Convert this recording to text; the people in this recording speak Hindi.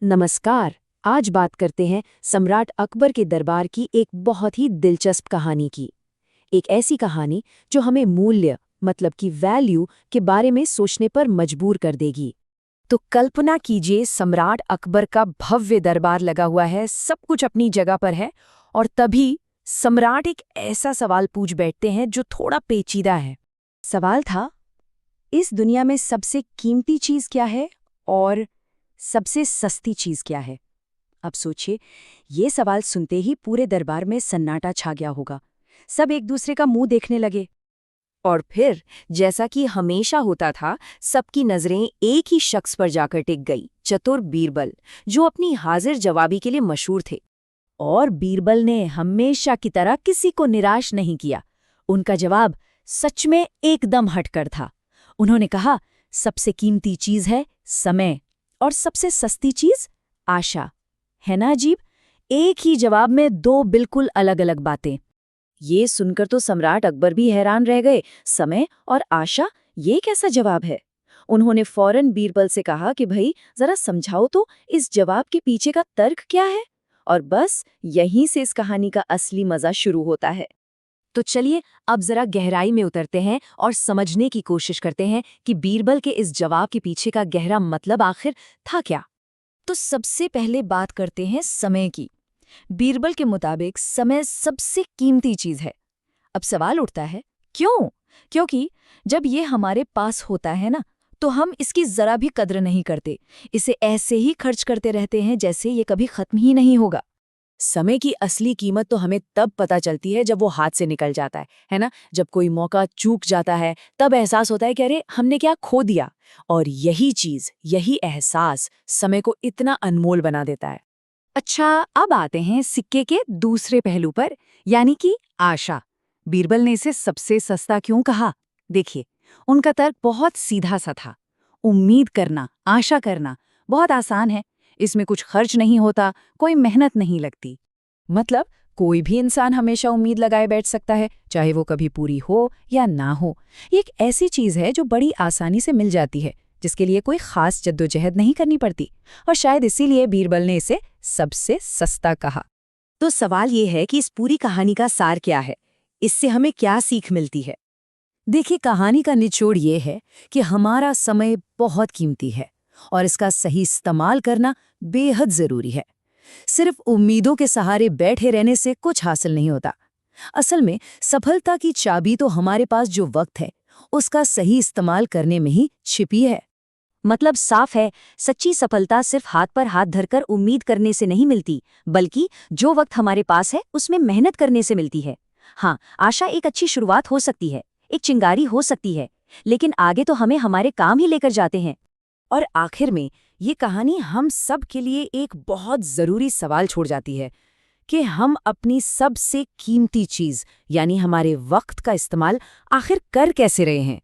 नमस्कार। आज बात करते हैं सम्राट अकबर के दरबार की एक बहुत ही दिलचस्प कहानी की। एक ऐसी कहानी जो हमें मूल्य मतलब कि वैल्यू के बारे में सोचने पर मजबूर कर देगी। तो कल्पना कीजिए, सम्राट अकबर का भव्य दरबार लगा हुआ है, सब कुछ अपनी जगह पर है, और तभी सम्राट एक ऐसा सवाल पूछ बैठते हैं जो थोड़ा पेचीदा है। सवाल था, इस दुनिया में सबसे कीमती चीज क्या है और सबसे सस्ती चीज क्या है? अब सोचिए, ये सवाल सुनते ही पूरे दरबार में सन्नाटा छा गया होगा। सब एक दूसरे का मुंह देखने लगे। और फिर जैसा कि हमेशा होता था, सबकी नजरें एक ही शख्स पर जाकर टिक गई, चतुर बीरबल, जो अपनी हाजिर जवाबी के लिए मशहूर थे। और बीरबल ने हमेशा की तरह किसी को निराश नहीं किया। उनका जवाब सच में एकदम हटकर था। उन्होंने कहा, सबसे कीमती चीज है समय और सबसे सस्ती चीज आशा। है ना अजीब? एक ही जवाब में दो बिल्कुल अलग अलग बातें। ये सुनकर तो सम्राट अकबर भी हैरान रह गए। समय और आशा, ये कैसा जवाब है? उन्होंने फौरन बीरबल से कहा कि भाई जरा समझाओ तो इस जवाब के पीछे का तर्क क्या है। और बस यहीं से इस कहानी का असली मजा शुरू होता है। तो चलिए अब जरा गहराई में उतरते हैं और समझने की कोशिश करते हैं कि बीरबल के इस जवाब के पीछे का गहरा मतलब आखिर था क्या। तो सबसे पहले बात करते हैं समय की। बीरबल के मुताबिक समय सबसे कीमती चीज है। अब सवाल उठता है, क्यों? क्योंकि जब ये हमारे पास होता है ना, तो हम इसकी जरा भी कद्र नहीं करते। इसे ऐसे ही खर्च करते रहते हैं जैसे ये कभी खत्म ही नहीं होगा। समय की असली कीमत तो हमें तब पता चलती है जब वो हाथ से निकल जाता है ना? जब कोई मौका चूक जाता है, तब एहसास होता है कि अरे हमने क्या खो दिया। और यही चीज, यही एहसास समय को इतना अनमोल बना देता है। अच्छा, अब आते हैं सिक्के के दूसरे पहलू पर, यानी कि आशा। बीरबल ने इसे सबसे सस्ता क्यों कहा? देखिए, उनका तर्क बहुत सीधा सा था। उम्मीद करना, आशा करना बहुत आसान है। इसमें कुछ खर्च नहीं होता, कोई मेहनत नहीं लगती। मतलब कोई भी इंसान हमेशा उम्मीद लगाए बैठ सकता है, चाहे वो कभी पूरी हो या ना हो। ये एक ऐसी चीज है जो बड़ी आसानी से मिल जाती है, जिसके लिए कोई खास जद्दोजहद नहीं करनी पड़ती। और शायद इसीलिए बीरबल ने इसे सबसे सस्ता कहा। तो सवाल ये है कि इस पूरी कहानी का सार क्या है? इससे हमें क्या सीख मिलती है? देखिए, कहानी का निचोड़ ये है कि हमारा समय बहुत कीमती है और इसका सही इस्तेमाल करना बेहद जरूरी है। सिर्फ उम्मीदों के सहारे बैठे रहने से कुछ हासिल नहीं होता। असल में सफलता की चाबी तो हमारे पास जो वक्त है, उसका सही इस्तेमाल करने में ही छिपी है। मतलब साफ है, सच्ची सफलता सिर्फ हाथ पर हाथ धरकर उम्मीद करने से नहीं मिलती, बल्कि जो वक्त हमारे पास है उसमें मेहनत करने से मिलती है। हाँ, आशा एक अच्छी शुरुआत हो सकती है, एक चिंगारी हो सकती है, लेकिन आगे तो हमें हमारे काम ही लेकर जाते हैं। और आखिर में ये कहानी हम सब के लिए एक बहुत ज़रूरी सवाल छोड़ जाती है कि हम अपनी सबसे कीमती चीज़ यानी हमारे वक्त का इस्तेमाल आखिर कर कैसे रहे हैं।